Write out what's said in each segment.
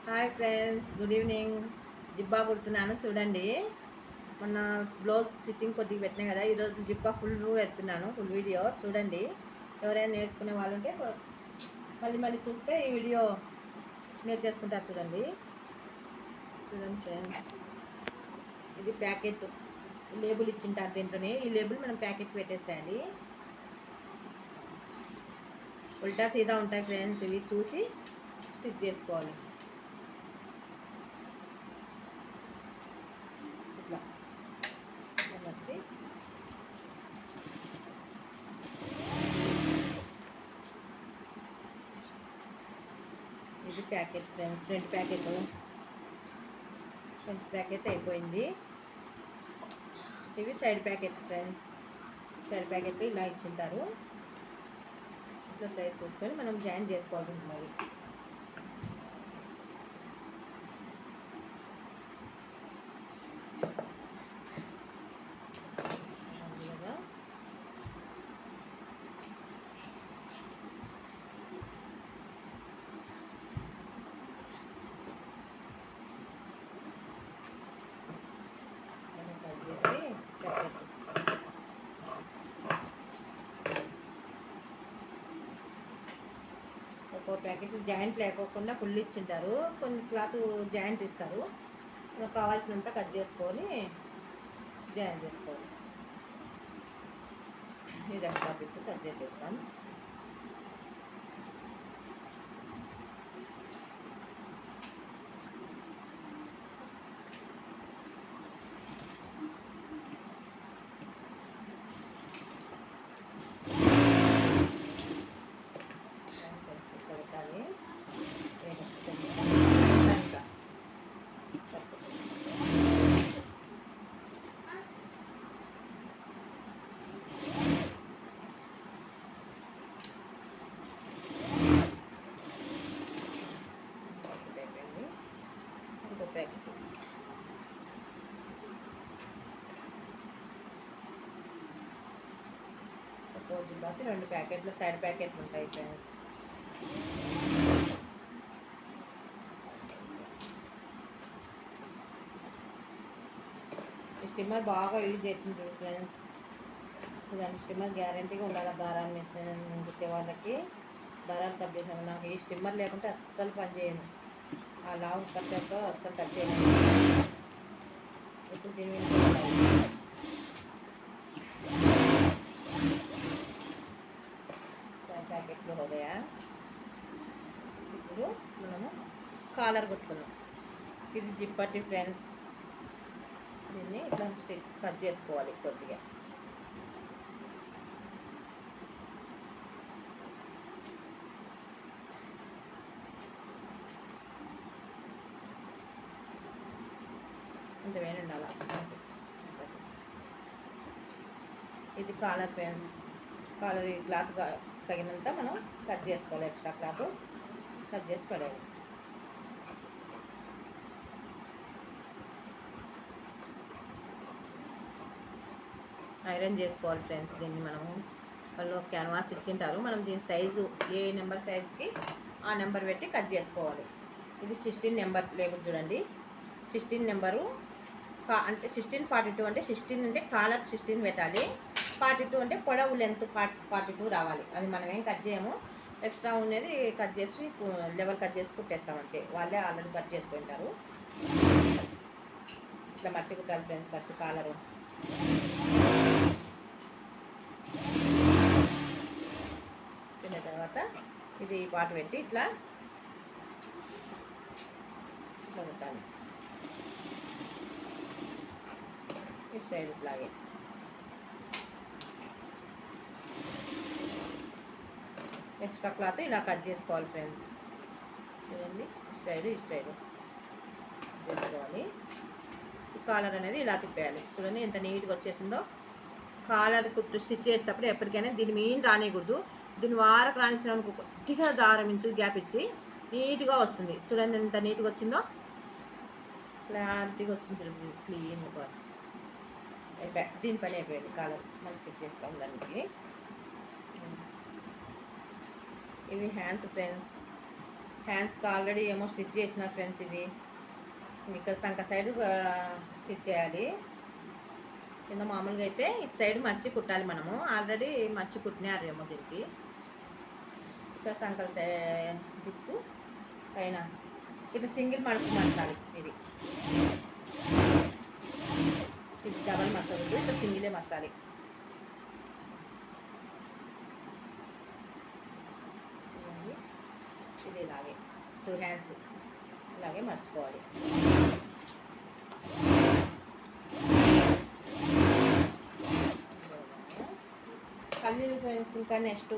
Hi friends, good evening. జిబ్బా కుడుతున్నాను చూడండి. మొన్న బ్లౌజ్ స్టిచ్చింగ్ కొద్దిగా పెట్టినా కదా, ఈరోజు జిబ్బా ఫుల్ పెడుతున్నాను. ఫుల్ వీడియో చూడండి. ఎవరైనా నేర్చుకునే వాళ్ళు ఉంటే మళ్ళీ మళ్ళీ చూస్తే ఈ వీడియో నేర్చేసుకుంటారు. చూడండి చూడండి ఫ్రెండ్స్, ఇది ప్యాకెట్ లేబుల్ ఇచ్చింటారు. దీంట్లోనే ఈ లేబుల్ మనం ప్యాకెట్ పెట్టేసేయాలి. ఉల్టా సీదా ఉంటాయి ఫ్రెండ్స్, ఇవి చూసి స్టిచ్ చేసుకోవాలి. ఇట్లా వచ్చి ఇది ప్యాకెట్ ఫ్రెండ్స్, ఫ్రంట్ ప్యాకెట్ అయిపోయింది. ఇవి side packet friends. Side packet ఇలా ఇచ్చింటారు. ఇట్లా సైజ్ చూసుకొని మనం జాయిన్ చేసుకోవాలి. మరి ఒక్కో ప్యాకెట్ జాయింట్ లేకోకుండా ఫుల్ ఇచ్చింటారు. కొన్ని క్లాత్ జాయింట్ ఇస్తారు. మనకు కావాల్సినంత కట్ చేసుకొని జాయిన్ చేసుకోవాలి. ఇది ఎక్స్ట్రా పీస్ కట్ చేసేస్తాం. రోజు బట్టి 2 ప్యాకెట్లు సైడ్ ప్యాకెట్లు ఉంటాయి ఫ్రెండ్స్. ఈ స్టిమ్మర్ బాగా యూజ్ అవుతుంది ఫ్రెండ్స్. చూడండి, స్టిమ్మర్ గ్యారంటీగా ఉండాలి. దారాన్ని మిషన్ కుట్టే వాళ్ళకి దారాలు కట్ చేసాను. నాకు ఈ స్టిమ్మర్ లేకుంటే అస్సలు పని చేయను. ఆ లావు కట్టేతో అస్సలు కట్ చేయను. ఇప్పుడు దీని ప్యాకెట్లు హోదయా. ఇప్పుడు మనము కాలర్ కుట్టుకున్నాం. ఇది జిప్పట్టి ఫ్రెండ్స్. దీన్ని ఇట్లా కట్ చేసుకోవాలి కొద్దిగా. ఇంత వేడి ఉండాలి. ఇది కాలర్ ఫ్రెండ్స్. కాలర్ ఈ క్లాత్ తగినంత మనం కట్ చేసుకోవాలి. ఎక్స్ట్రా క్లాత్ కట్ చేసి పడేయాలి. ఐరన్ చేసుకోవాలి ఫ్రెండ్స్. దీన్ని మనము వాళ్ళు క్యాన్వాస్ ఇచ్చింటారు. మనం దీని సైజు ఏ నెంబర్ సైజుకి ఆ నెంబర్ పెట్టి కట్ చేసుకోవాలి. ఇది 16 నెంబర్ లేబుల్ చూడండి. 16 నెంబరు అంటే 1642 అంటే 16 అంటే కాలర్ 16 పెట్టాలి. 42 అంటే పొడవు లెంత్ 42 రావాలి. అది మనం ఏం కట్ చేయము. ఎక్స్ట్రా ఉండేది కట్ చేసి లెవెల్ కట్ చేసి కుట్టేస్తాం అంతే. వాళ్ళే ఆల్రెడీ కట్ చేసుకుంటారు. ఇట్లా మర్చి కుట్టాలి ఫ్రెండ్స్. ఫస్ట్ కాలరు తిన్న తర్వాత ఇది పాటు పెట్టి ఇట్లా ఇట్లా కుట్టాలి. ఈ సైడ్ ఇట్లాగే ఎక్స్ట్రా క్లాత్ ఇలా కట్ చేసుకోవాలి ఫ్రెండ్స్. చూడండి, ఈ సైడ్ చేసుకోవాలి. ఈ కాలర్ అనేది ఇలా తిప్పేయాలి. చూడండి ఎంత నీట్గా వచ్చేసిందో. కాలర్ కుట్టు స్టిచ్ చేసేటప్పుడు ఎప్పటికైనా దీన్ని మెయిన్ రానియకూడదు. దీన్ని వారకు రానిచ్చినందుకు కొద్దిగా దారం ఇంచు గ్యాప్ ఇచ్చి నీట్గా వస్తుంది. చూడండి ఎంత నీట్గా వచ్చిందో. క్లారిటీగా వచ్చింది చూడండి, క్లీన్గా. దీని పని అయిపోయింది. కాలర్ మనం స్టిచ్ చేస్తాం దానికి. ఇవి హ్యాండ్స్ ఫ్రెండ్స్. హ్యాండ్స్కి ఆల్రెడీ ఏమో స్టిచ్ చేసిన ఫ్రెండ్స్. ఇది ఇక్కడ సంక సైడ్ స్టిచ్ చేయాలి. కింద మామూలుగా అయితే ఈ సైడ్ మర్చి కుట్టాలి. మనము ఆల్రెడీ మర్చి కుట్టినారేమో దీనికి. ఇక్కడ సంకల దిక్కు పైన ఇట్లా సింగిల్ మడత మడతాలి. ఇది డబల్ మసాలి, ఇట్లా సింగిలే మసాలి. చూడండి, ఇది ఇలాగే 2 హ్యాండ్స్ ఇలాగే మర్చుకోవాలి. కల్లీలు ఫ్రెండ్స్. ఇంకా నెక్స్ట్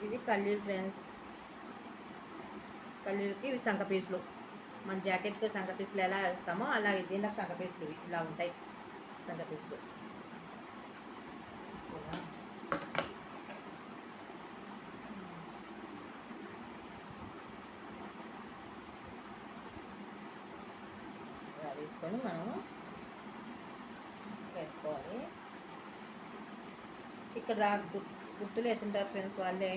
ఇది కల్లీలు ఫ్రెండ్స్. కల్లీలకి ఇవి సంక పీసులు. మన జాకెట్కి సంక పీసులు ఎలా వేస్తామో అలాగే దీనికి సంక పీసులు ఇలా ఉంటాయి. సంక పీసులు ఇలా తీసుకొని మనము వేసుకోవాలి. ఇక్కడ దాకా గుర్తులు వేసింటారు ఫ్రెండ్స్ వాళ్ళే.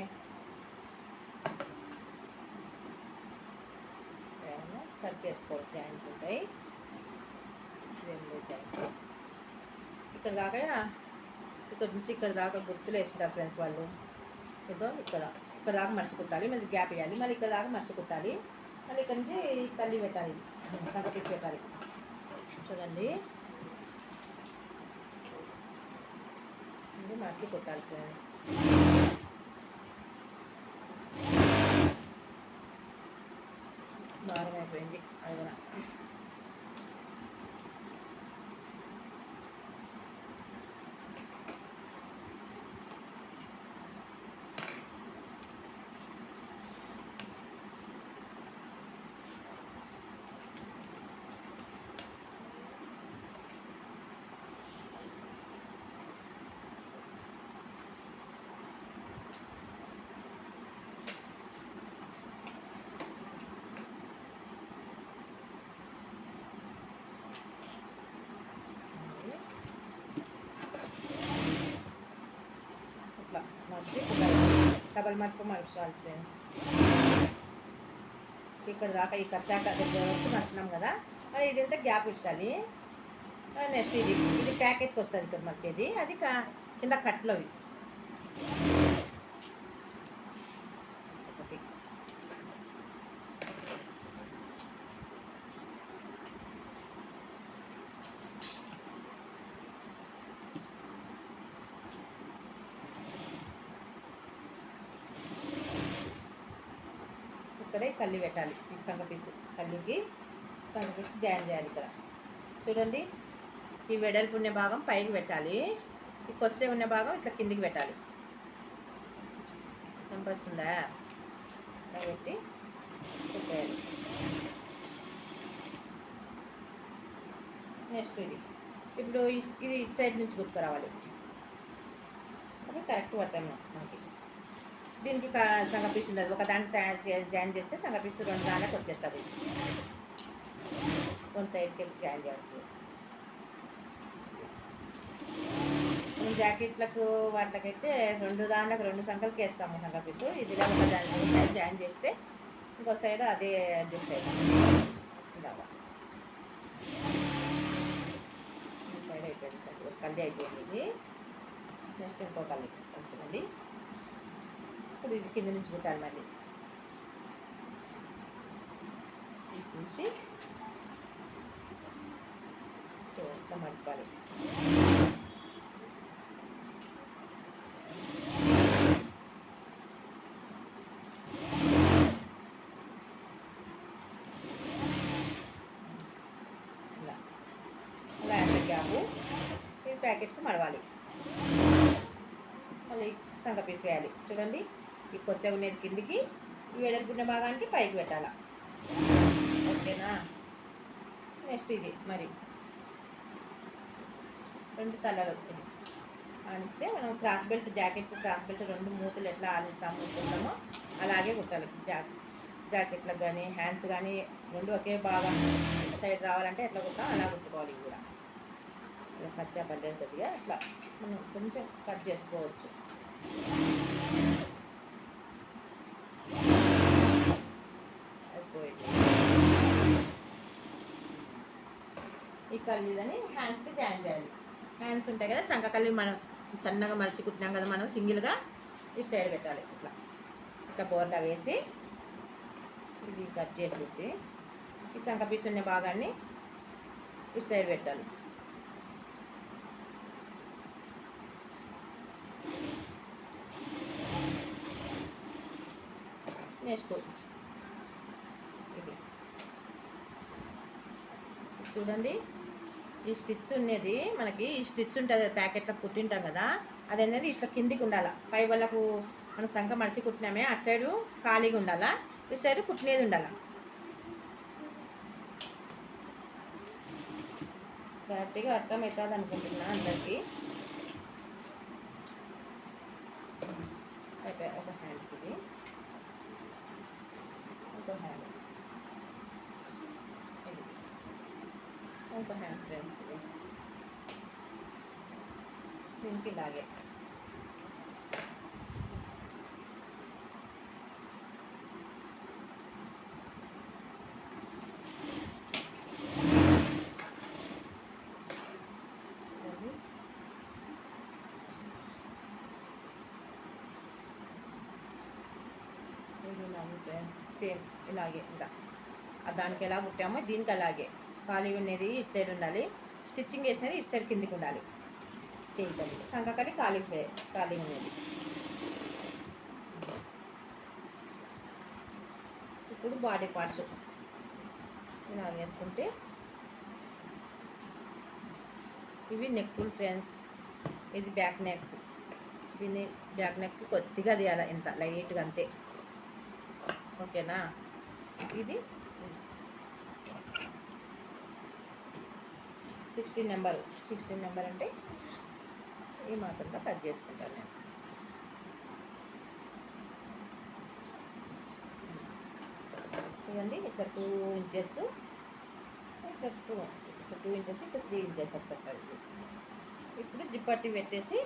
కట్ చేసుకోవాలి. జాయింట్ ఉంటాయి. జాయింట్ ఇక్కడ దాకా, ఇక్కడ నుంచి ఇక్కడ దాకా గుర్తులు వేసింటారు ఫ్రెండ్స్ వాళ్ళు. ఏదో ఇక్కడ దాకా మర్చి కుట్టాలి. మళ్ళీ గ్యాప్ వేయాలి. మళ్ళీ ఇక్కడ దాకా మర్చి కుట్టాలి. మళ్ళీ ఇక్కడ నుంచి తల్లి పెట్టాలి, సంక పీస్ పెట్టాలి. చూడండి, మర్చి కుట్టాలి ఫ్రెండ్స్. దారం అయిపోయింది. అది కూడా డబల్ మడత మర్చాలి ఫ్రెండ్స్. ఇక్కడ దాకా ఈ కచ్చాక దగ్గర వరకు మర్చినాం కదా, మరి ఇది అంటే గ్యాప్ ఇచ్చాలి. నెక్స్ట్ ఇది ప్యాకెట్కి వస్తుంది ఇక్కడ మర్చేది. అది కింద కట్లు అవి. ఇక్కడే కల్లి పెట్టాలి. ఈ సంక పీసు కల్లికి సంక పీసు జాయిన్ చేయాలి. ఇక్కడ చూడండి, ఈ వెడల్పు ఉన్న భాగం పైకి పెట్టాలి. ఈ కొస్సే ఉన్న భాగం ఇట్లా కిందికి పెట్టాలి. కనిపిస్తుందా? పెట్టి పెట్టేయాలి. నెక్స్ట్ ఇప్పుడు ఇది ఇటు సైడ్ నుంచి గుర్తుకురావాలి. అప్పుడు కరెక్ట్ పట్టాను మనకి. దీనికి సంగ పీసు ఉండదు. ఒక దానికి జాయిన్ చేస్తే సంగ పీసు 2 దానికి వచ్చేస్తుంది. 1 సైడ్కి జాయిన్ చేస్తుంది. జాకెట్లకు వాటికైతే 2 దానికి 2 సంకలకి వేస్తాము సంగ పీసు. ఇదిలా ఒక సైడ్ జాయిన్ చేస్తే ఇంకో సైడ్ అదే అడ్జస్ట్ అవుతుంది. ఇలాగా ఈ సైడ్ అయిపోయింది. కల్లి అయిపోయింది. ఇది నెక్స్ట్ ఇంకో కల్లి కొంచెమండి. ఇప్పుడు ఇది కింద నుంచి కుట్టాలి. మళ్ళీ ఇటు నుంచి చూడ మర్చిపోవాలి. ఇలా ఇలా గ్యాపు ఇది ప్యాకెట్కి మడవాలి. మళ్ళీ సంక పీస్ వేయాలి. చూడండి, ఈ కొద్దిగా ఉన్నది కిందికి, ఈ వెడల్పున్న భాగానికి పైకి పెట్టాలి. ఓకేనా? నెక్స్ట్ ఇది మరి 2 తలలు ఇది ఆనిస్తే మనం క్రాస్ బెల్ట్, జాకెట్కి క్రాస్ బెల్ట్ 2 మూతులు ఎట్లా ఆనిస్తామో అలాగే కుట్టాలి. జాకెట్లకు కానీ హ్యాండ్స్ కానీ 2 ఒకే భాగం సైడ్ రావాలంటే ఎట్లా కుట్టాం అలా కుట్టుకోవాలి. ఇవి కూడా ఇలా కచ్చా పడ్డది కొద్దిగా అట్లా మనం కొంచెం కట్ చేసుకోవచ్చు. కలీదని హ్యాండ్స్కి జాయిన్ చేయాలి. హ్యాండ్స్ ఉంటాయి కదా, చంకకల్లి మనం సన్నగా మడిచి కుట్టినాం కదా, మనం సింగిల్గా ఈ సైడ్ పెట్టాలి. ఇట్లా బోర్లా వేసి ఇది కట్ చేసేసి ఈ సంక పీస్ ఉన్న భాగాన్ని ఈ సైడ్ పెట్టాలి. నెక్స్ట్ ఇది చూడండి, ఈ స్టిచ్ ఉన్నది మనకి, ఈ స్టిచ్ ఉంటుంది ప్యాకెట్లో కుట్టింటాం కదా, అది అనేది ఇట్లా కిందికి ఉండాలి. పై వాళ్ళకు మనం సంక మడిచి కుట్టినామే, అటు సైడు ఖాళీగా ఉండాలా, ఇటు సైడు కుట్టినది ఉండాలి. గట్టిగా అర్థమవుతుంది అనుకుంటున్నా అందరికీ. ఒక హ్యాండ్కి ఇది, ఇంకో హ్యాండ్, ఇంకో హ్యాండ్ ఫ్రెండ్స్. ఇది దీనికి ఇలాగే ఫ్రెండ్స్, సేమ్ ఇలాగే ఇంకా దానికి ఎలా కుట్టామో దీనికి అలాగే ఖాళీ ఉన్నది ఇటు సైడ్ ఉండాలి, స్టిచ్చింగ్ వేసినది ఇటు సైడ్ కిందికి ఉండాలి. చేయాలి సంకకలి ఖాళీ ఉన్నది. ఇప్పుడు బాడీ పార్ట్స్ ఇలా వేసుకుంటే ఇవి నెక్కులు ఫ్రెండ్స్. ఇది బ్యాక్ నెక్, దీన్ని బ్యాక్ నెక్ కొద్దిగా తీయాలి, ఎంత లైట్గా అంతే, ఓకేనా. ఇది 16 నెంబర్ అంటే ఈ మాత్రంలో కట్ చేసుకుంటాను నేను. చూడండి, ఇట్లా 2 ఇంచెస్, ఇట్లా 2 ఇంచెస్, ఇట్లా 3 ఇంచెస్ వస్తుంది. ఇప్పుడు జిప్పట్టి పెట్టేసి,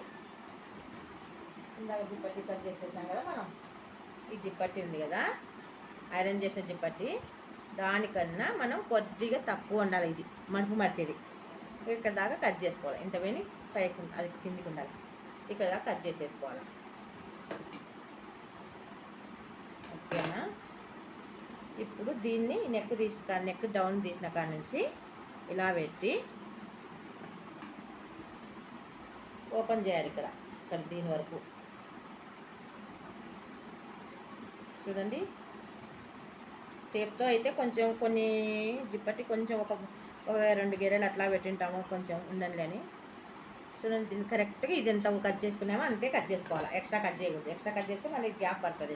ఇందాక జిప్పట్టి కట్ చేసేసాం కదా మనం, ఈ జిప్పట్టి ఉంది కదా ఐరన్ చేసిన జిప్పట్టి, దానికన్నా మనం కొద్దిగా తక్కువ ఉండాలి. ఇది మడుపు మడిసేది ఇక్కడ దాకా కట్ చేసుకోవాలి. ఇంత పోయి పైకి అది కిందికి ఉండాలి, ఇక్కడ దాకా కట్ చేసేసుకోవాలి, ఓకేనా. ఇప్పుడు దీన్ని నెక్ డౌన్ తీసిన కాడ నుంచి ఇలా పెట్టి ఓపెన్ చేయాలి. ఇక్కడ దీని వరకు చూడండి. టేప్తో అయితే కొన్ని జిప్పటి కొంచెం ఒక 2 గెరెలు అట్లా పెట్టింటాము, కొంచెం ఉండండి అని. చూడండి, దీన్ని కరెక్ట్గా ఇది ఎంత కట్ చేసుకున్నామో అంతే కట్ చేసుకోవాలి, ఎక్స్ట్రా కట్ చేయకూడదు. ఎక్స్ట్రా కట్ చేస్తే మళ్ళీ గ్యాప్ పడుతుంది.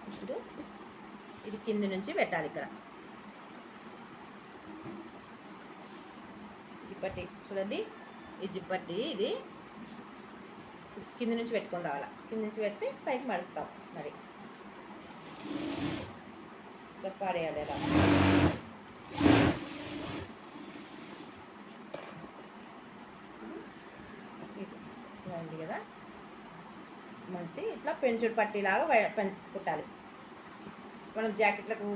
ఇప్పుడు ఇది కింది నుంచి పెట్టాలి. ఇక్కడ జిప్పట్టి చూడండి, ఈ జిప్పట్టి ఇది కింది నుంచి పెట్టుకొని రావాలి. కింది నుంచి పెడితే పైకి మడుపుతాం, మరి పాడేయాలి. ఎలా ఇది కదా మనిషి ఇట్లా పెంచుడు పట్టీలాగా కుట్టాలి. మనం జాకెట్లకు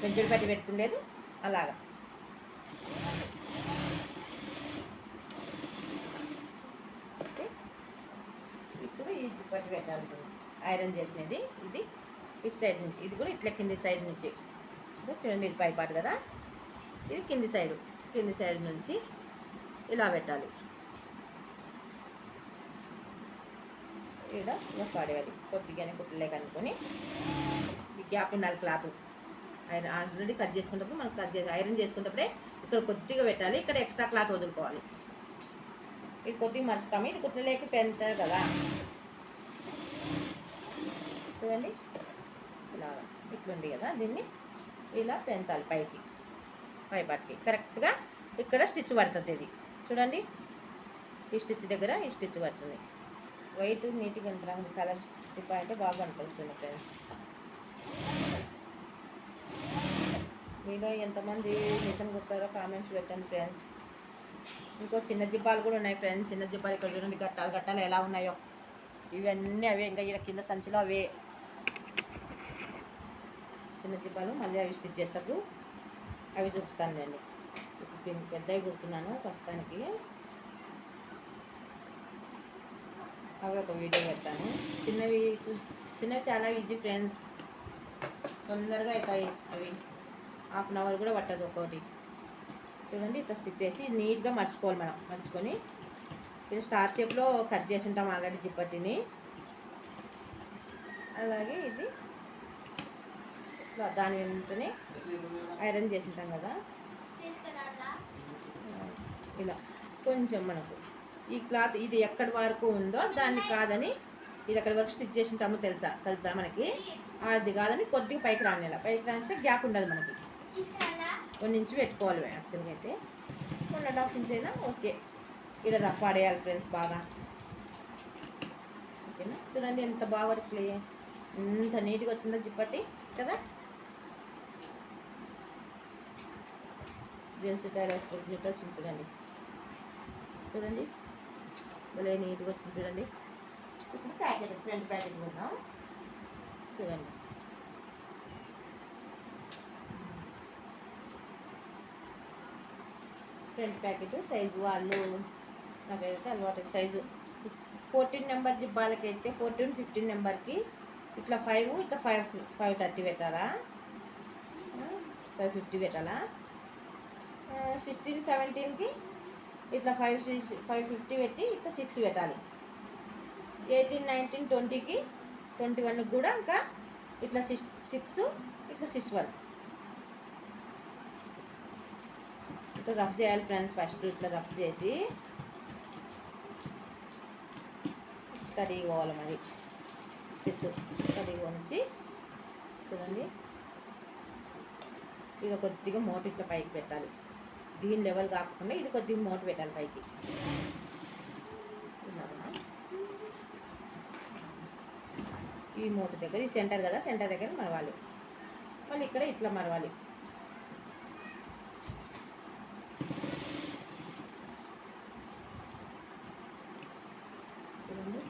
పెంచుడు పట్టి పెట్టుకోలేదు అలాగా. ఇప్పుడు ఈ జిప్పట్టి పెట్టాలి, ఐరన్ చేసినది. ఇది ఇటు సైడ్ నుంచి, ఇది కూడా ఇట్లా కింది సైడ్ నుంచి చూడండి, ఇది పై పాటు కదా, ఇది కింది సైడ్ నుంచి ఇలా పెట్టాలి. ఇలా పడేయాలి, కొద్దిగానే కుట్టలేక అనుకొని. ఈ గ్యాప్ ఉండాలి క్లాత్. ఆల్రెడీ కట్ చేసుకున్నప్పుడు మనం ఐరన్ చేసుకున్నప్పుడే ఇక్కడ కొద్దిగా పెట్టాలి, ఇక్కడ ఎక్స్ట్రా క్లాత్ వదులుకోవాలి. ఇది కొద్దిగా మరుస్తాము, ఇది కుట్టలేక పెంచారు కదా. చూడండి, ఇలా ఇట్లుంది కదా, దీన్ని ఇలా పెంచాలి పైకి, పైపాటికి కరెక్ట్గా ఇక్కడ స్టిచ్ పడుతుంది. ఇది చూడండి, ఈ స్టిచ్ దగ్గర ఈ స్టిచ్ పడుతుంది. వైట్ నీట్గా ఉంటుంది, కలర్ స్టిచ్ అంటే బాగా అనిపిస్తుంది ఫ్రెండ్స్. మీలో ఎంతమంది మిషన్ కుట్టారో కామెంట్స్ పెట్టండి ఫ్రెండ్స్. ఇంకో చిన్న జిప్పాలు కూడా ఉన్నాయి ఫ్రెండ్స్. చిన్న జిప్పాలు ఇక్కడ చూడండి, గట్టాలు ఎలా ఉన్నాయో. ఇవన్నీ అవే, ఇంకా ఇక్కడ కింద సంచిలో అవే. చిన్న జిబ్బాలు మళ్ళీ అవి స్టిచ్ చేసేటప్పుడు అవి చూపిస్తానులేండి. ఇప్పుడు దీన్ని పెద్దవి కుడుతున్నాను ప్రస్తుతానికి. అవి ఒక వీడియో పెడతాను. చిన్నవి చాలా ఈజీ ఫ్రెండ్స్, తొందరగా అవుతాయి. అవి హాఫ్ అన్ అవర్ కూడా పట్టదు ఒక్కోటి. చూడండి ఇట్లా స్టిచ్ చేసి నీట్గా మర్చుకోవాలి. మనం మర్చుకొని ఇది స్టార్ షేప్లో కట్ చేసి ఉంటాం ఆల్రెడీ జిప్పట్టిని. అలాగే ఇది ఇట్లా దాని వెంటనే ఐరన్ చేసి ఉంటాం కదా, ఇలా కొంచెం మనకు ఈ క్లాత్ ఇది ఎక్కడి వరకు ఉందో దాన్ని కాదని, ఇది ఎక్కడి వరకు స్టిచ్ చేసి ఉంటామో తెలుసా మనకి, అది కాదని కొద్దిగా పైకి రానిలా. పైకి రాస్తే గ్యాప్ ఉండదు మనకి. 1 ఇంచు పెట్టుకోవాలి యాక్చువల్గా అయితే. 1.5 ఇంచ్ అయినా ఓకే. ఇక్కడ రఫ్ ఆడేయాలి ఫ్రెండ్స్ బాగా. ఓకేనా, చూడండి ఎంత బాగా వర్క్ ఎంత నీట్గా వచ్చిందో జిప్పట్టి కదా. జెంట్స్ టైర్ వేసుకుంటున్నట్టు వచ్చింది చూడండి. చూడండి భలే నీట్గా వచ్చింది చూడండి. ఇప్పుడు ప్యాకెట్, ఫ్రంట్ ప్యాకెట్ కొద్దాం. చూడండి ఫ్రంట్ ప్యాకెట్ సైజు వాళ్ళు నాకైతే అలవాటు సైజు 14 నెంబర్ జిబ్బాలకైతే 14, 15 నెంబర్కి ఇట్లా 5, ఇట్లా 530 పెట్టాలా, 550 పెట్టాలా. 16, 17కి ఇట్లా 550 పెట్టి ఇట్లా 6 పెట్టాలి. 18, 19, 20కి 21కి కూడా ఇంకా ఇట్లా 6, ఇట్లా 61 ఇట్లా రఫ్ చేయాలి ఫ్రెండ్స్. ఫస్ట్ ఇట్లా రఫ్ చేసి స్టడీ పోవాలి. మరి స్టిచ్ స్టడీ నుంచి చూడండి ఇది కొద్దిగా మోటు ఇట్లా పైకి పెట్టాలి. దీని లెవెల్ కాకుండా ఇది కొద్దిగా మోటు పెట్టాలి పైకి. ఈ మోటు దగ్గర ఈ సెంటర్ కదా, సెంటర్ దగ్గర మరవాలి. మళ్ళీ ఇక్కడ ఇట్లా మరవాలి. చూడండి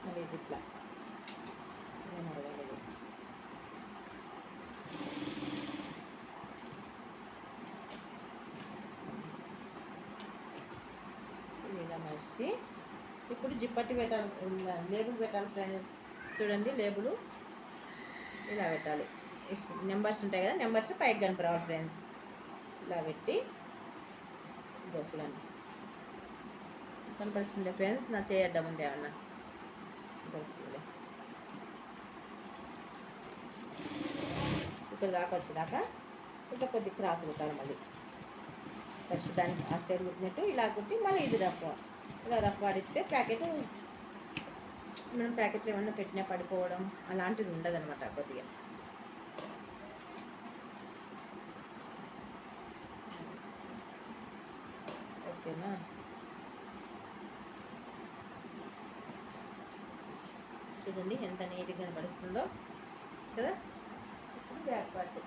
మళ్ళీ ఇది ఇట్లా మరవాలి. ఇలా మర్చి ఇప్పుడు జిప్పట్టి పెట్టాలి, లేబుల్ పెట్టాలి ఫ్రెండ్స్. చూడండి లేబుల్ ఇలా పెట్టాలి. నెంబర్స్ ఉంటాయి కదా, నెంబర్స్ పైకి కనిపిరావాలి ఫ్రెండ్స్. ఇలా పెట్టి దోశలండి కనపడుతుంది ఫ్రెండ్స్. నా చేయడ్డం ఉంది ఏమన్నా దోశలే ఇక్కడ దాకా వచ్చేదాకా ఇట్లా కొద్ది క్రాస్ కుట్టాలి. మళ్ళీ ఫస్ట్ దానికి ఆ సైడ్ కుట్టినట్టు ఇలా కుట్టి మళ్ళీ ఇది రఫ్, ఇలా రఫ్ ఆడిస్తే ప్యాకెట్ మనం ప్యాకెట్లో ఏమన్నా పెట్టినా పడిపోవడం అలాంటిది ఉండదన్నమాట కొద్దిగా. ఓకేనా, చూడండి ఎంత నీట్గా కనపడుస్తుందో కదా. ఇప్పుడు బ్యాక్ పార్ట్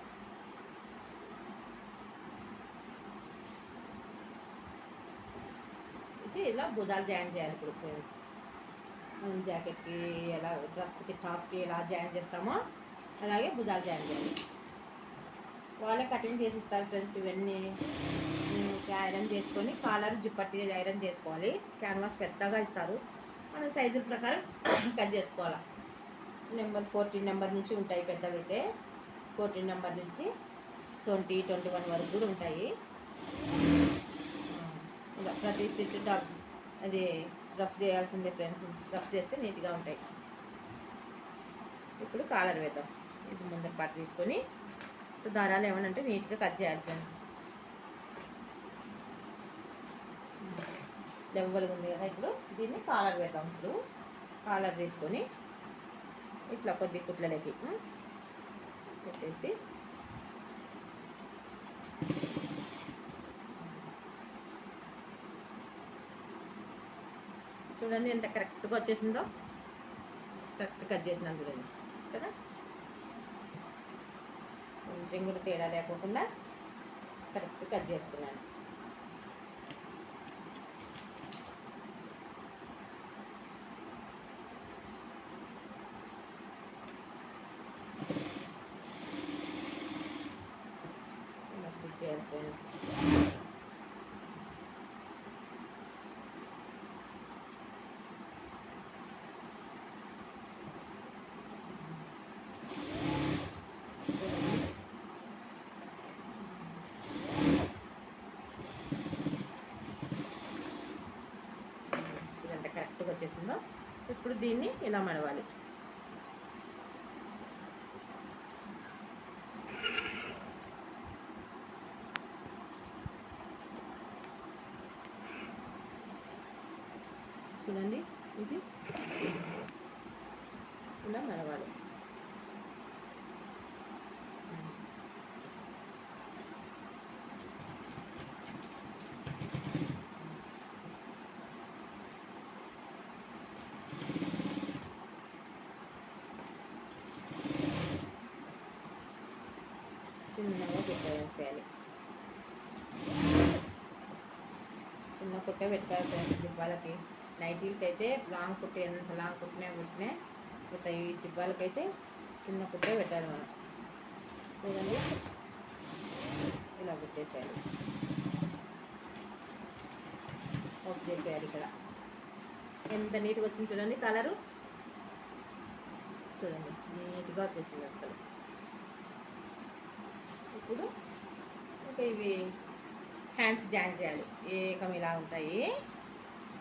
ఇలా భుజాలు జాయిన్ చేయాలి. ఇప్పుడు ఫ్రెండ్స్ జాకెట్కి ఎలా, డ్రెస్కి, టాప్కి ఎలా జాయిన్ చేస్తామో అలాగే భుజాలు జాయిన్ చేయాలి. వాళ్ళే కటింగ్ చేసి ఇస్తారు ఫ్రెండ్స్. ఇవన్నీ ఐరన్ చేసుకొని కాలర్ జిప్పట్టి ఐరన్ చేసుకోవాలి. క్యాన్వాస్ పెద్దగా ఇస్తారు, మన సైజుల ప్రకారం కట్ చేసుకోవాలి. నెంబర్ 14 నెంబర్ నుంచి ఉంటాయి పెద్దవి అయితే. 14 నెంబర్ నుంచి 20, 21 వరకు కూడా ఉంటాయి. ఇలా ప్రతి స్టిచ్ అది రఫ్ చేయాల్సిందే ఫ్రెండ్స్. రఫ్ చేస్తే నీట్గా ఉంటాయి. ఇప్పుడు కాలర్ వేద్దాం. ఇది ముందర పాటు తీసుకొని దారాలు ఏమనంటే నీట్గా కట్ చేయాలి ఫ్రెండ్స్. లెవెల్గా ఉంది కదా. ఇప్పుడు దీన్ని కాలర్ వేద్దాం. ఇప్పుడు కాలర్ తీసుకొని ఇట్లా కొద్ది కుట్లలోకి పెట్టేసి చూడండి ఎంత కరెక్ట్గా వచ్చేసిందో. కరెక్ట్ కట్ చేసినాను చూడండి కదా. కొంచెం కూడా తేడా లేకుండా కరెక్ట్ కట్ చేసుకున్నాను. కరెక్ట్గా వచ్చేసిందో ఇప్పుడు దీన్ని ఇలా మడవాలి. చూడండి ఇది ఇలా మడవాలి. చిన్నగా పెట్టేసేయాలి. చిన్న కుట్టే పెట్టుకోవాలి ఫ్రెండ్స్. జిబ్బాలకి నైటీలకి అయితే లాంగ్ కుట్టే, ఎంత లాంగ్ కుట్టినా పోతాయి. ఈ జిబ్బాలకైతే చిన్న కుట్టే పెట్టాలి మనం. చూడండి ఇలా పెట్టేసేయాలి. ఆఫ్ చేసేయాలి. ఇక్కడ ఎంత నీట్గా వచ్చింది చూడండి. కలరు చూడండి నీట్గా వచ్చేసింది అసలు. ఇప్పుడు ఇంకా ఇవి హ్యాండ్స్ జాయిన్ చేయాలి. ఏకం ఇలా ఉంటాయి.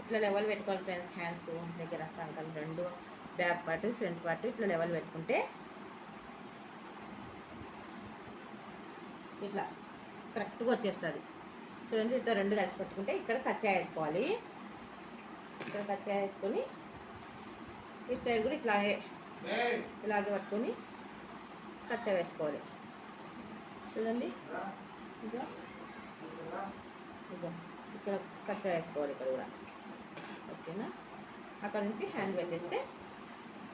ఇట్లా లెవెల్ పెట్టుకోవాలి ఫ్రెండ్స్. హ్యాండ్స్ దగ్గర సంకలు రెండు, బ్యాక్ పార్ట్ ఫ్రంట్ పార్ట్ ఇట్లా లెవెల్ పెట్టుకుంటే ఇట్లా కరెక్ట్గా వచ్చేస్తుంది. చూడండి ఇట్లా రెండు కలిసి పట్టుకుంటే ఇక్కడ కచ్చా వేసుకోవాలి. ఇక్కడ కచ్చా వేసుకొని ఈ సైడ్ కూడా ఇలాగే పట్టుకొని కచ్చా వేసుకోవాలి. చూడండి ఇదో ఇక్కడ కచ్చా వేసుకోవాలి. ఇక్కడ కూడా ఓకేనా. అక్కడ నుంచి హ్యాండ్ పెట్టేస్తే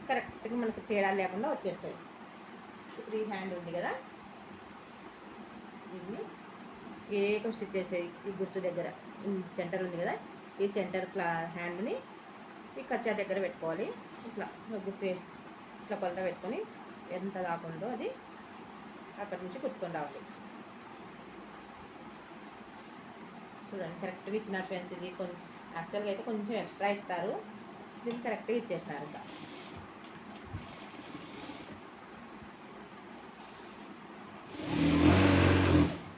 కరెక్ట్గా మనకు తేడా లేకుండా వచ్చేస్తాయి. ఇప్పుడు ఈ హ్యాండ్ ఉంది కదా, దీన్ని ఏకం స్టిచ్ చేసేది. ఈ గుర్తు దగ్గర సెంటర్ ఉంది కదా, ఈ సెంటర్ హ్యాండ్ని ఈ కచ్చా దగ్గర పెట్టుకోవాలి. ఇట్లా గుర్తు ఇట్లా కొలత పెట్టుకొని ఎంత రాకుందో అది అక్కడి నుంచి కుట్టుకొని రావాలి. చూడండి కరెక్ట్గా ఇచ్చినారు ఫ్రెండ్స్. ఇది కొంచెం యాక్చువల్గా అయితే కొంచెం ఎక్స్ట్రా ఇస్తారు, దీన్ని కరెక్ట్గా ఇచ్చేసినారు.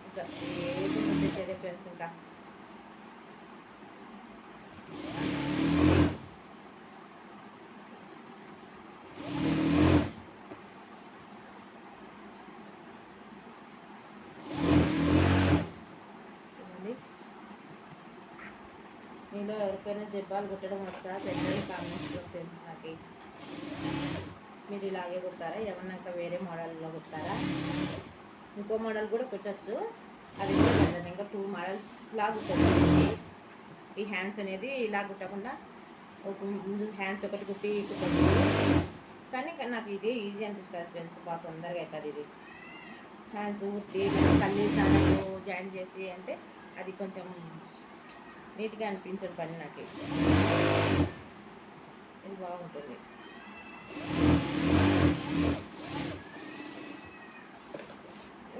ఇంకా ఏది వచ్చేసేదే ఫ్రెండ్స్. ఇంకా మీలో ఎవరికైనా జిబ్బాలు కుట్టడం వచ్చా పెద్దది కామెంట్స్లో ఫ్రెండ్స్. నాకు మీరు ఇలాగే కుట్టారా, ఏమన్నా ఇంకా వేరే మోడల్లో కుట్టారా? ఇంకో మోడల్ కూడా కుట్టచ్చు, అది కూడా పెద్దది. ఇంకా 2 మోడల్స్ లాగా కుట్టచ్చు. ఈ హ్యాండ్స్ అనేది ఇలా కుట్టకుండా ముందు హ్యాండ్స్ ఒకటి కుట్టి కుట్టచ్చు. కానీ నాకు ఇదే ఈజీ అనిపిస్తుంది ఫ్రెండ్స్. బాగా తొందరగా అవుతుంది ఇది. హ్యాండ్స్ కుట్టి కళ్ళు దానిలో జాయిన్ చేసి అంటే అది కొంచెం నీట్గా అనిపించదు పని. నాకు ఇది బాగుంటుంది.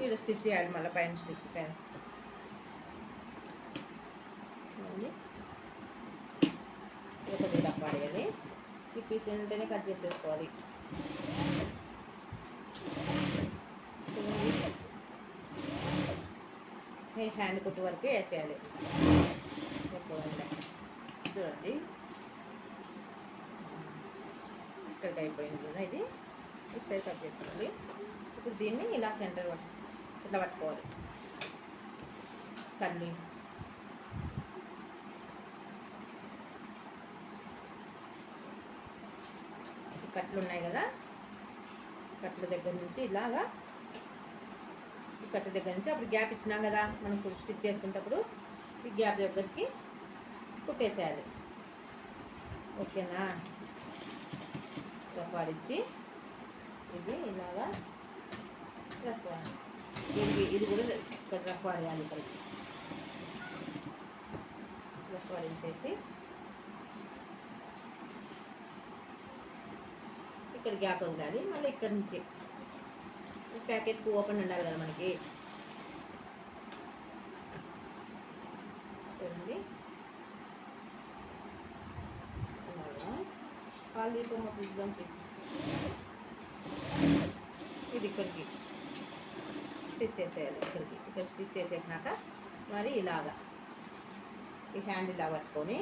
ఇది స్టిచ్ చేయాలి మళ్ళీ పైన స్టిచ్ ఫ్రెండ్స్. ఒకటి డబ్బాడేయాలి. ఈ పీస్ ఉంటేనే కట్ చేసేసుకోవాలి. హ్యాండ్ కుట్టు వరకు వేసేయాలి. చూడండి ఇక్కడికి అయిపోయింది కదా, ఇది సైడ్ కట్ చేసుకోవాలి. ఇప్పుడు దీన్ని ఇలా సెంటర్ ఇట్లా పట్టుకోవాలి. కళ్ళు కట్లు ఉన్నాయి కదా, కట్ల దగ్గర నుంచి ఇలాగా ఈ కట్ల దగ్గర నుంచి అప్పుడు గ్యాప్ ఇచ్చినాం కదా మనం స్టిచ్ చేసుకునేటప్పుడు, ఈ గ్యాప్ దగ్గరికి కుట్టేసేయాలి. ఓకేనా. రఫ్ ఆడిచ్చి ఇది ఇలాగా రఫ్ ఇది కూడా ఇక్కడ రఫ్ ఆడేయాలి. ఇక్కడికి రఫ్ ఆడించేసి ఇక్కడ గ్యాప్ వదిలాలి. మళ్ళీ ఇక్కడ నుంచి ప్యాకెట్ ఓపెన్ ఉండాలి కదా మనకి. చూడండి పాలు తీసుకోమా ఫ్రిడ్జ్లోంచి. ఇది ఇక్కడికి స్టిచ్ చేసేయాలి. ఇక్కడికి ఇక్కడ స్టిచ్ చేసేసినాక మరి ఇలాగా ఈ హ్యాండ్ ఇలా పట్టుకొని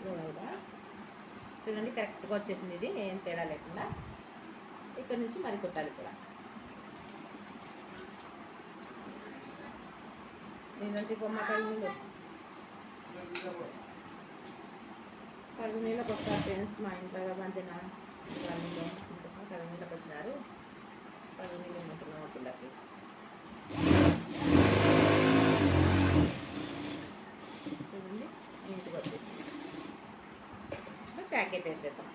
లోగా చూడండి కరెక్ట్గా వచ్చేసింది. ఇది ఏం తేడా లేకుండా ఇక్కడ నుంచి మరి కుట్టాలి. ఇక్కడ నేనంటే బొమ్మ కడుగు నీళ్ళకి వస్తారు ఫ్రెండ్స్. మా ఇంట్లో మధ్యన కడుగు నీళ్ళకి వచ్చినారు. కడుగు నీళ్ళు ఉంటున్నాం పిల్లకి. చూడండి నీట్గా వచ్చేసింది. ప్యాకెట్ వేసేద్దాం.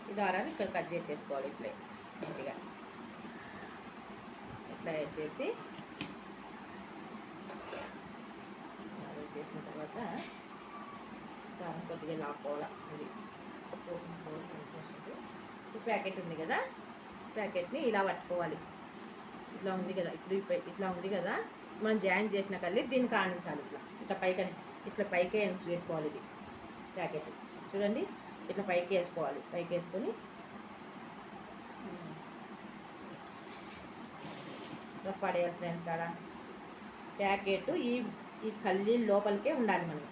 ఈ దారాన్ని ఇక్కడ కట్ చేసేసుకోవాలి. ఇట్లా మంచిగా ఇట్లా వేసేసి వేసేసిన తర్వాత దారం కొద్దిగా లాక్కోవాలి. ఇది ప్యాకెట్ ఉంది కదా, ప్యాకెట్ని ఇలా పట్టుకోవాలి. ఇట్లా ఉంది కదా, ఇప్పుడు ఇట్లా ఉంది కదా, మనం జాయిన్ చేసిన కల్లి దీన్ని కానించాలి. ఇట్లా పైకి వేసుకోవాలి. ఇది ప్యాకెట్ చూడండి ఇట్లా పైకి వేసుకోవాలి. పైకి వేసుకొని రఫ్ పడేయాలి ఫ్రెండ్స్. అలా ప్యాకెట్ ఈ కల్లి లోపలికే ఉండాలి. మనం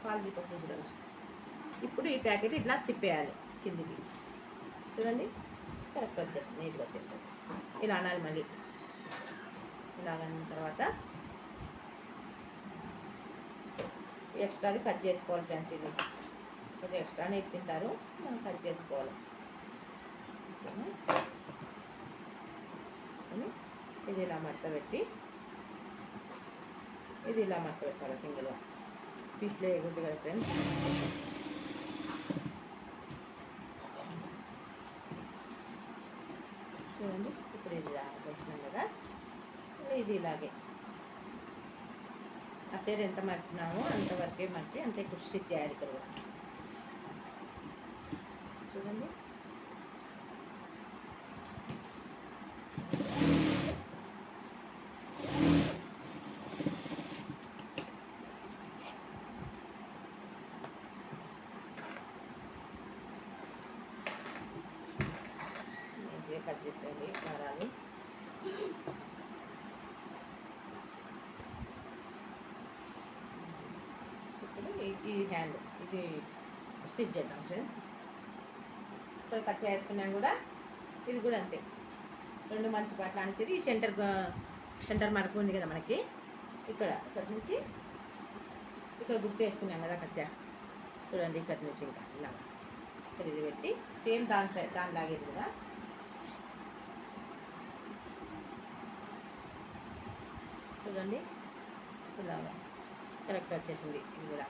పాలు చూడండి. ఇప్పుడు ఈ ప్యాకెట్ ఇట్లా తిప్పేయాలి కిందికి. చూడండి కరెక్ట్ వచ్చేస్తుంది, నీట్గా వచ్చేస్తుంది. ఇలా అనాలి. మళ్ళీ ఇలాగన్న తర్వాత ఎక్స్ట్రాది కట్ చేసుకోవాలి ఫ్రెండ్స్. ఇది కొంచెం ఎక్స్ట్రానే ఇచ్చింటారు, మనం కట్ చేసుకోవాలి. ఇది ఇలా మట్ట పెట్టి ఇది ఇలా మట్ట పెట్టాలి. సింగిల్గా పీస్లో వేయకూడదు కదా ఫ్రెండ్స్. చూడండి ఇప్పుడు ఇది వచ్చినాం కదా, ఇది ఇలాగే ఆ సైడ్ ఎంత మట్టినామో అంతవరకే మట్టి అంతే స్టిచ్ చేయాలి. ఇక్కడ కూడా చూడండి కట్ చేసేయండి దారాలు. ఇప్పుడు ఈ హ్యాండ్ ఇది స్టిచ్ చేద్దాం ఫ్రెండ్స్. ఇక్కడ కట్ చేసుకున్నాం కూడా, ఇది కూడా అంతే. రెండు మంచి పాటలు అనిచేది. ఈ సెంటర్ మార్క్ ఉంది కదా మనకి, ఇక్కడ నుంచి ఇక్కడ గుర్తు వేసుకున్నాం కదా కచ్చా. చూడండి ఇక్కడ నుంచి ఇంకా ఇలా ఇక్కడ ఇది పెట్టి సేమ్ దానిలాగేది కూడా చూడండి ఇలా కరెక్ట్ వచ్చేసింది. ఇది కూడా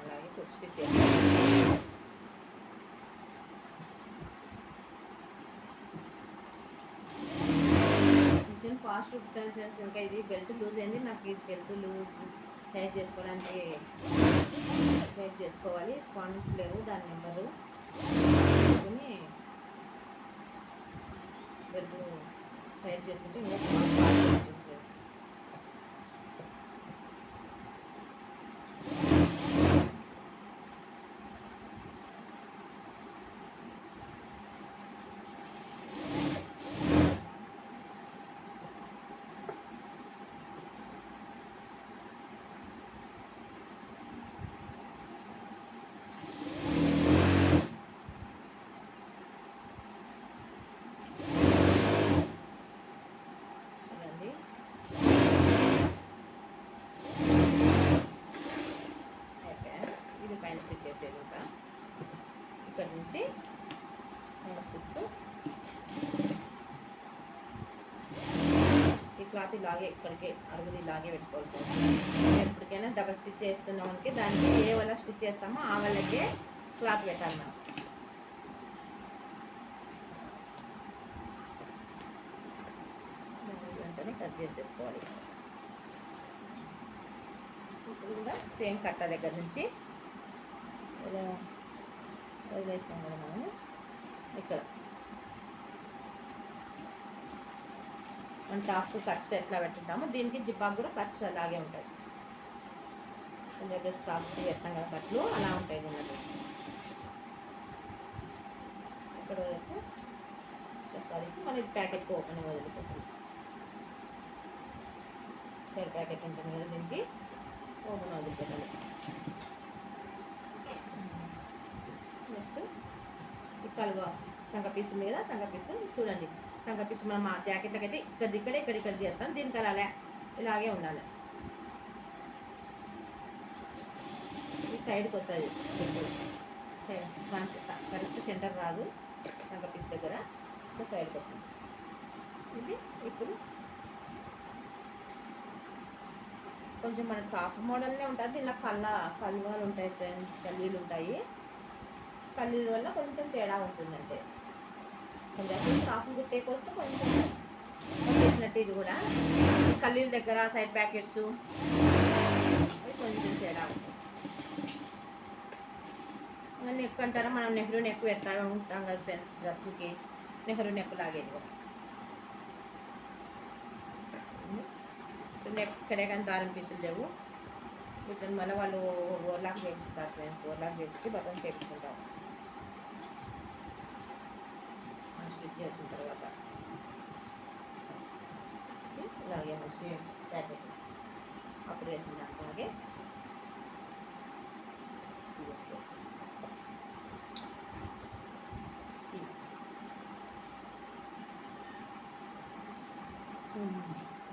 అలాగే స్టిచ్ మిషన్ ఫాస్ట్ కుట్టాను ఫ్రెండ్స్. ఇంకా ఇది బెల్ట్ లూజ్ అయింది. నాకు ఇది బెల్ట్ లూజ్ టైట్ చేసుకోవడానికి టైట్ చేసుకోవాలి. స్పాన్స్ లేవు, దాని నెంబరు తీసుకుని బెల్ట్ టైట్ చేసుకుంటే ఇంకా పైన స్టిచ్ చేసేది. ఇంకా ఇక్కడ నుంచి పైన స్టిచ్ ఈ క్లాత్ ఇలాగే ఇక్కడికి అడుగుది ఇలాగే పెట్టుకోవాలి. ఎప్పటికైనా డబల్ స్టిచ్ చేస్తున్నామంటే దానికి ఏ వాళ్ళకి స్టిచ్ చేస్తామో ఆ వాళ్ళకే క్లాత్ పెట్టాలి. మనం వెంటనే కట్ చేసేసుకోవాలి. ఇప్పుడు కూడా సేమ్ కట్ట దగ్గర నుంచి వదిలేసాం కదా మనము. ఇక్కడ మన టాప్ ఖర్చు ఎట్లా పెట్టుకుంటామో దీనికి జిబ్బాకు కూడా ఖర్చు అలాగే ఉంటుంది. దగ్గర స్టాక్ వేస్తాం కదా బట్టలు అలా ఉంటాయి దీనికి. ఇక్కడ వరకు సారీస్ మన ప్యాకెట్కి ఓపెన్ వదిలిపోతుంది. సైడ్ ప్యాకెట్ ఉంటుంది కదా దీనికి ఓపెన్ వదిలిపెట్టాలి. నెక్స్ట్ ఈ కలువ సంగ పీస్ ఉంది కదా, సంగ పీస్ చూడండి. సంగ పీస్ మనం ఆ జాకెట్లకి అయితే ఇక్కడ చేస్తాం. దీనికి అలా ఇలాగే ఉండాలి. ఈ సైడ్కి వస్తుంది సైడ్ కరెక్ట్ సెంటర్ రాదు. సంగ పీస్ దగ్గర ఒక సైడ్కి వస్తుంది. ఇది ఇప్పుడు కొంచెం మన టాప్ మోడల్నే ఉంటుంది. ఇలా కల్వాలు ఉంటాయి ఫ్రెండ్స్, కల్లీలు ఉంటాయి. కల్లీల వల్ల కొంచెం తేడా ఉంటుంది. అంటే కొంచెం టాప్లు కుట్టే కోస్ట్ కొంచెం చేసినట్టు ఇది కూడా కల్లీల దగ్గర సైడ్ ప్యాకెట్స్ అవి కొంచెం తేడా ఉంటుంది. నెక్ అంటారా, మనం నెహ్రూ నెక్ ఎట్లా ఉంటాం కదా ఫ్రెండ్స్, డ్రెస్సుకి నెహ్రూ నెక్ లాగేది కూడా. నెక్ ఇక్కడే కానీ దారం పీసులు లేవు. వీటిని మళ్ళీ వాళ్ళు ఓవర్లాక్ చేపిస్తారు ఫ్రెండ్స్. ఓవర్లాక్ చేపించి బటన్ చేపించుకుంటాం స్టిచ్ చేసిన తర్వాత. ఇలాగే మంచి ప్యాకెట్ అప్పుడు వేసిన దాంట్లాగే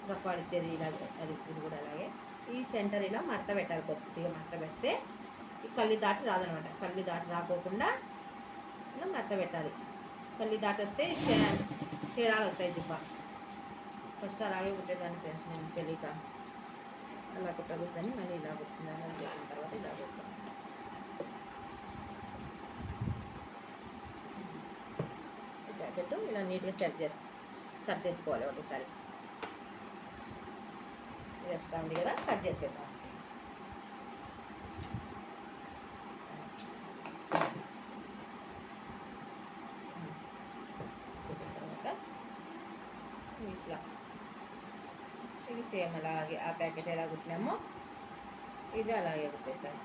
రఫ్ ఆడిచ్చేది ఇలాగే, అది ఇది కూడా అలాగే. ఈ సెంటర్ ఇలా మట్ట పెట్టాలి. కొద్దిగా మట్ట పెడితే ఈ కల్లి దాటి రాదనమాట. కల్లి దాటి రాకోకుండా ఇలా మట్ట పెట్టాలి. కల్లి దాటి వస్తే తేడాలు వస్తాయి జిప్ప. ఫస్ట్ అలాగే కుట్టేదాన్ని ఫ్రెండ్స్, నేను తెలియక అలా కుట్టకూడదని మళ్ళీ ఇలా కుట్టింది. అలా చేసిన తర్వాత ఇలా కుట్టాను. ప్యాకెట్ ఇలా నీట్గా సెట్ చేసుకోవాలి ఒకటిసారి. ఇది ఎక్స్ట్రా ఉంది కదా, కట్ చేసేద్దాం. తర్వాత ఇట్లా ఇది సేమ్ అలాగే ఆ ప్యాకెట్ ఎలా కుట్టినామో ఇది అలాగే కుట్టేసాను.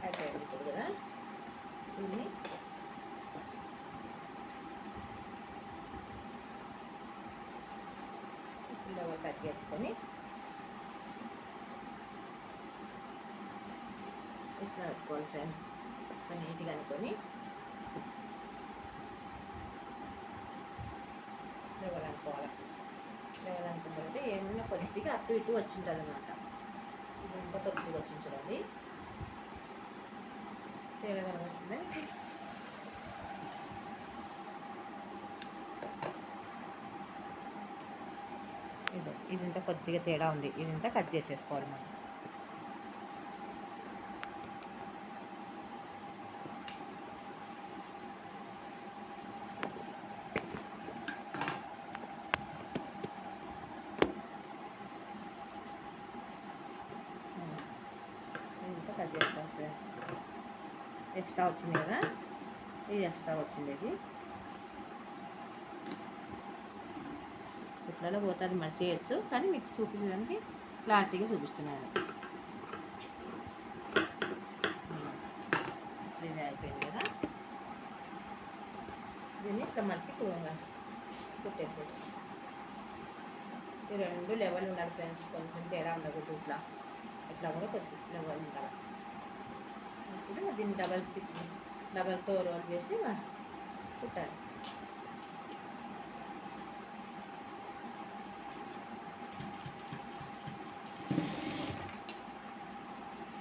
అయిపోయింది ఇప్పుడు కదా. దీన్ని డబల్ కట్ చేసుకొని ఇట్లా పెట్టుకోవాలి ఫ్రెండ్స్. నీట్గా అనుకొని డబల్ అనుకోవాలి. డబల్ అనుకున్న తర్వాత ఏమన్నా కొద్దిగా అటు ఇటు వచ్చింటుంది అనమాట. ఇది ఇంకా కొద్దిగా వచ్చింది చూడండి, తేడా కనిపిస్తుంది. ఇదంతా కొద్దిగా తేడా ఉంది. ఇదంతా కట్ చేసేసుకోవాలి మనం. ఇదంతా కట్ చేసుకోవాలి ఫ్రెండ్స్. ఎక్స్ట్రా వచ్చింది కదా, ఇది ఎక్స్ట్రా వచ్చింది. ఇది ఇట్లలో పోతుంది మర్చేయచ్చు, కానీ మీకు చూపించడానికి క్లారిటీగా చూపిస్తున్నాను. ఇది అయిపోయింది కదా, దీన్ని ఇట్లా మర్చి కుట్టేసేది. ఈ రెండు లెవెల్ ఉండాలి ఫ్రెండ్స్, కొంచెం తేడా ఉండకూడదు. ఇట్లా కూడా కొద్ది లెవెల్ ఉండాలి. ఇప్పుడు దీన్ని డబల్ స్టిచ్ డబల్తో రోల్ చేసి కుట్టాలి.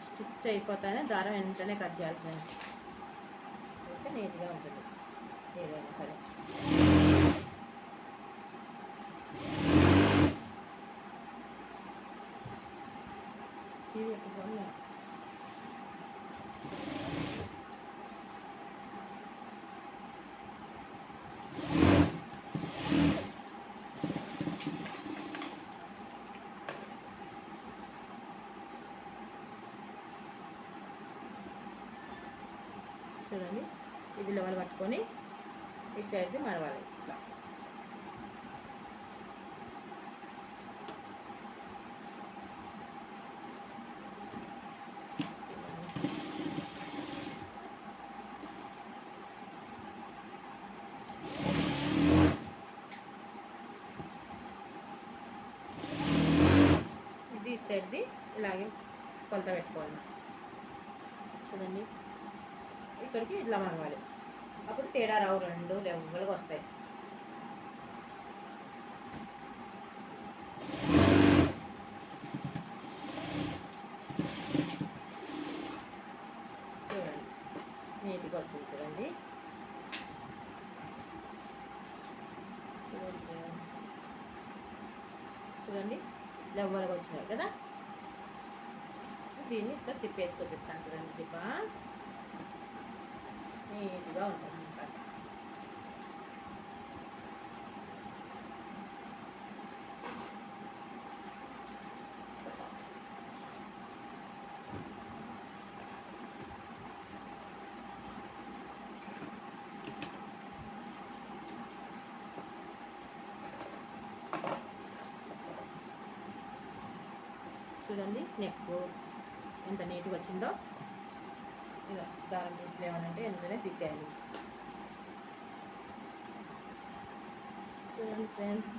స్టిచ్ అయిపోతానే దారం వెంటనే కట్ చేయాలి ఫ్రెండ్స్. అయితే నీట్గా ఉంటుంది ఏదైనా సరే. లెవెల్ పట్టుకొని ఈ సైడ్ది మడవాలి ఇట్లా. ఇది సైడ్ది ఇలాగే కొలత పెట్టుకోవాలి. చూడండి ఇక్కడికి ఇట్లా మడవాలి. అప్పుడు తేడా రావు, రెండు లెవెల్గా వస్తాయి. చూడండి నీట్గా వచ్చింది. చూడండి చూడండి లెవెల్గా వచ్చినాయి కదా. దీన్ని ఇట్లా తిప్పేసి చూపిస్తాను. చూడండి తిప్ప నీట్గా ఉంటుంది అన్నమాట. చూడండి నెక్ ఎంత నీట్గా వచ్చిందో. ఇలా దారం తీసిలేమనంటే ఎందుకనే తీసేయాలి. చూడండి ఫ్రెండ్స్.